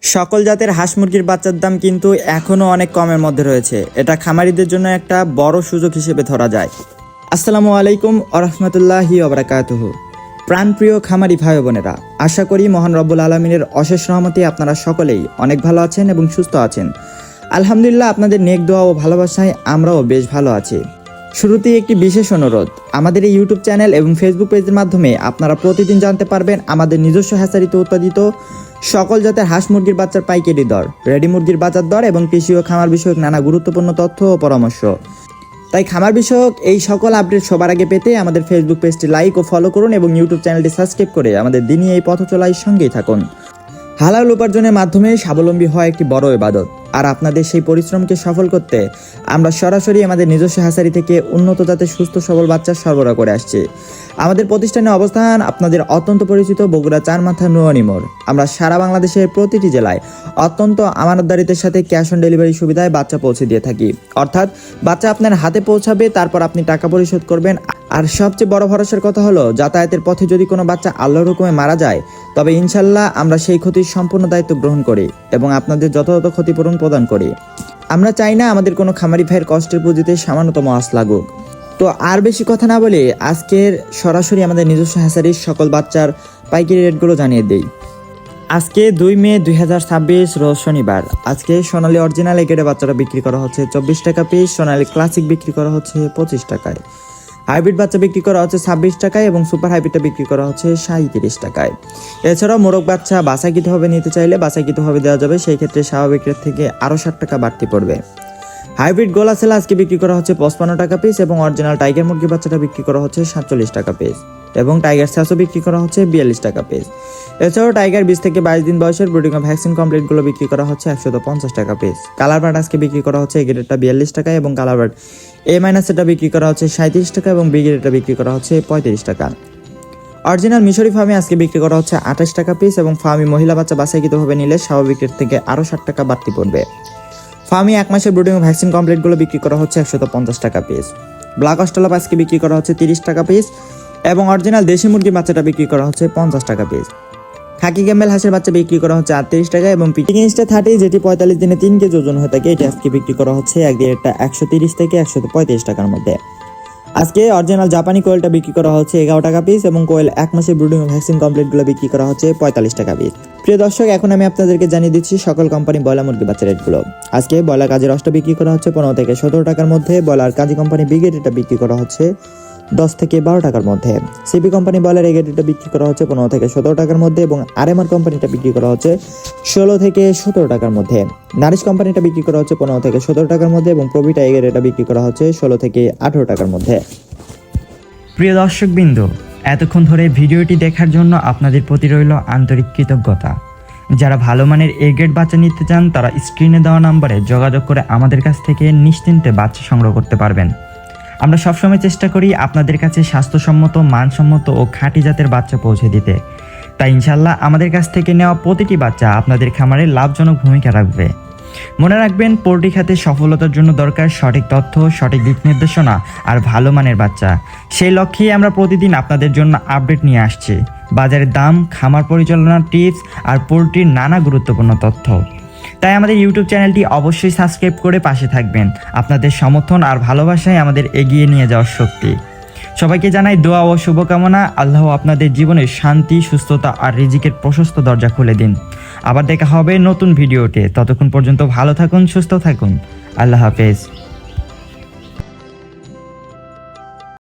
সকল জাতের হাঁস মুরগির বাচ্চার দাম কিন্তু এখনও অনেক কমের মধ্যে রয়েছে। এটা খামারিদের জন্য একটা বড় সুযোগ হিসেবে ধরা যায়। আসসালামু আলাইকুম ওরহমতুল্লাহি ওবারাকাতুহু। প্রাণপ্রিয় খামারি ভাই বোনেরা, আশা করি মহান রব্বুল আলমিনের অশেষ রহমতে আপনারা সকলেই অনেক ভালো আছেন এবং সুস্থ আছেন। আলহামদুলিল্লাহ, আপনাদের নেক দোয়া ও ভালোবাসায় আমরাও বেশ ভালো আছি। শুরুতেই একটি বিশেষ অনুরোধ, আমাদের এই ইউটিউব চ্যানেল এবং ফেসবুক পেজের মাধ্যমে আপনারা প্রতিদিন জানতে পারবেন আমাদের নিজস্ব হ্যাচারিতে উৎপাদিত সকল জাতের হাঁস মুরগির বাচ্চার পাইকারি দর, রেডি মুরগির বাজার দর এবং কৃষি ও খামার বিষয়ক নানা গুরুত্বপূর্ণ তথ্য ও পরামর্শ। তাই খামার বিষয়ক এই সকল আপডেট সবার আগে পেতে আমাদের ফেসবুক পেজটি লাইক ও ফলো করুন এবং ইউটিউব চ্যানেলটি সাবস্ক্রাইব করে আমাদের দিনই এই পথ চলার সঙ্গেই থাকুন। হালাল উপার্জনের মাধ্যমে স্বাবলম্বী হওয়া একটি বড় ইবাদত, আর আপনাদের সেই পরিশ্রমকে সফল করতে আমরা সরাসরি আমাদের নিজস্ব হ্যাচারি থেকে উন্নত জাতের সুস্থ সবল বাচ্চা সরবরাহ করে আসছি। আমাদের প্রতিষ্ঠানের অবস্থান আপনাদের অত্যন্ত পরিচিত বগুড়া চারমাথা নুয়ানি মোড়। আমরা সারা বাংলাদেশের প্রতিটি জেলায় অত্যন্ত আমানতদারিত্বের সাথে ক্যাশ অন ডেলিভারি সুবিধায় বাচ্চা পৌঁছে দিয়ে থাকি। অর্থাৎ বাচ্চা আপনার হাতে পৌঁছাবে, তারপর আপনি টাকা পরিশোধ করবেন। আর সবচেয়ে বড় ভরসার কথা হলো, যাতায়াতের পথে যদি কোনো বাচ্চা আল্লাহর হুকুমে মারা যায়, তবে ইনশাল্লাহ আমরা সেই ক্ষতির সম্পূর্ণ দায়িত্ব গ্রহণ করি এবং আপনাদের যথাযথ ক্ষতিপূরণ প্রদান করি। আমরা চাই না আমাদের কোনো খামারি ভাইয়ের কষ্টের পুঁজিতে সামান্যতম আঁচ লাগুক। তো আর বেশি কথা না বলে আজকের সরাসরি আমাদের নিজস্ব হ্যাচারির সকল বাচ্চার পাইকারি রেটগুলো জানিয়ে দেই। আজকে 2 মে 2026 রোজ শনিবার। আজকে সোনালী অরিজিনাল এগেডে বাচ্চাটা বিক্রি করা হচ্ছে 24 টাকা পিস, সোনালী ক্লাসিক বিক্রি করা হচ্ছে 25 টাকায়, হাইব্রিড বাচ্চা বিক্রি করা হচ্ছে 26 টাকায় এবং সুপার হাইব্রিডটা বিক্রি করা হচ্ছে 37 টাকায়। এছাড়াও মোরগ বাচ্চা বাছাইকৃতভাবে নিতে চাইলে বাছাইকৃতভাবে দেওয়া যাবে, সেই ক্ষেত্রে স্বাভাবিক রেট থেকে আরও 60 টাকা বাড়তি পড়বে। হাইব্রিড গোলা সেলা আজকে বিক্রি করা হচ্ছে 55 টাকা পিস এবং অরিজিনাল টাইগার মুরগি বাচ্চাটা বিক্রি করা হচ্ছে 47 টাকা পিস এবং টাইগার স্যাসও বিক্রি করা হচ্ছে 42 টাকা পিস। এছাড়াও টাইগার 20 থেকে 22 দিন বয়সের ব্রিডিং ও ভ্যাকসিন কমপ্লিটগুলো বিক্রি করা হচ্ছে 150 টাকা পিস। কালার বার্ড আজকে বিক্রি করা হচ্ছে এ গ্রেডটা 42 টাকা এবং কালার বার্ড এ মাইনাস এটা বিক্রি করা হচ্ছে 37 টাকা এবং বি গ্রেডটা বিক্রি করা হচ্ছে 35 টাকা। অরিজিনাল মিশরি ফার্মে আজকে বিক্রি করা হচ্ছে 28 টাকা পিস এবং ফার্মি মহিলা বাচ্চা বাছাইকৃতভাবে নিলে স্বাভাবিক রেট থেকে আরও 60 টাকা বাড়তি পড়বে। ফার্মি 1 মাসের ব্রিডিং ও ভ্যাকসিন কমপ্লিটগুলো বিক্রি করা হচ্ছে 150 টাকা পিস। ব্ল্যাক অস্ট্রেলিয়া আজকে বিক্রি করা হচ্ছে 30 টাকা পিস এবং অরিজিনাল দেশি মুরগি বাচ্চাটা বিক্রি করা হচ্ছে 50 টাকা পিস। খাকি ক্যাম্বেল হাঁসের বাচ্চা বিক্রি করা হচ্ছে 38 টাকা এবং পিকিংস্টা 30 যেটি 45 দিনে 3 কেজি ওজন হয়ে থাকে, এটি আজকে বিক্রি করা হচ্ছে এক রেটটা 130 থেকে 135 টাকার মধ্যে। আজকে অরিজিনাল জাপানি কোয়েলটা বিক্রি করা হচ্ছে 11 টাকা পিস এবং কোয়েল 1 মাসের ব্রিডিং ও ভ্যাকসিন কমপ্লিটগুলো বিক্রি করা হচ্ছে 45 টাকা পিস। প্রিয় দর্শক, এখন আমি আপনাদেরকে জানিয়ে দিচ্ছি সকল কোম্পানি ব্রয়লার মুরগি বাচ্চা রেটগুলো। আজকে ব্রয়লার কাজের রসটা বিক্রি করা হচ্ছে 15 থেকে 17 টাকার মধ্যে। ব্রয়লার কাজী কোম্পানি ব্রিগেড এটা বিক্রি করা হচ্ছে 10 থেকে 12 টাকার মধ্যে। সিপি কোম্পানি ব্রয়লার এগেডটা বিক্রি করা হচ্ছে 15 থেকে 17 টাকার মধ্যে এবং আরএমআর কোম্পানিটা বিক্রি করা হচ্ছে 16 থেকে 17 টাকার মধ্যে। নারিশ কোম্পানিটা বিক্রি করা হচ্ছে 15 থেকে 17 টাকার মধ্যে এবং প্রবিটা এগেডটা বিক্রি করা হচ্ছে 16 থেকে 18 টাকার মধ্যে। প্রিয় দর্শকবৃন্দ, এতক্ষণ ধরে ভিডিওটি দেখার জন্য আপনাদের প্রতি রইল আন্তরিক কৃতজ্ঞতা। যারা ভালো মানের এ গ্রেড বাচ্চা নিতে চান, তারা স্ক্রিনে দেওয়া নম্বরে যোগাযোগ করে আমাদের কাছ থেকে নিশ্চিন্তে বাচ্চা সংগ্রহ করতে পারবেন। আমরা সবসময় চেষ্টা করি আপনাদের কাছে স্বাস্থ্যসম্মত, মানসম্মত ও খাঁটি জাতের বাচ্চা পৌঁছে দিতে। তাই ইনশাল্লাহ আমাদের কাছ থেকে নেওয়া প্রতিটি বাচ্চা আপনাদের খামারে লাভজনক ভূমিকা রাখবে। মনে রাখবেন, পোল্ট্রি খাতে সফলতার জন্য দরকার সঠিক তথ্য, সঠিক দিক নির্দেশনা আর ভালো মানের বাচ্চা। সেই লক্ষ্যেই আমরা প্রতিদিন আপনাদের জন্য আপডেট নিয়ে আসছি, বাজারের দাম, খামার পরিচালনার টিপস আর পোল্ট্রির নানা গুরুত্বপূর্ণ তথ্য। তাই আমাদের ইউটিউব চ্যানেলটি অবশ্যই সাবস্ক্রাইব করে পাশে থাকবেন। আপনাদের সমর্থন আর ভালোবাসায় আমাদের এগিয়ে নিয়ে যাওয়ার শক্তি। সবাইকে জানাই দোয়া ও শুভকামনা। আল্লাহ আপনাদের জীবনে শান্তি, সুস্থতা আর রিজিকের প্রশস্ত দরজা খুলে দিন। আবার দেখা হবে নতুন ভিডিওতে। ততক্ষণ পর্যন্ত ভালো থাকুন, সুস্থ থাকুন। আল্লাহ হাফেজ।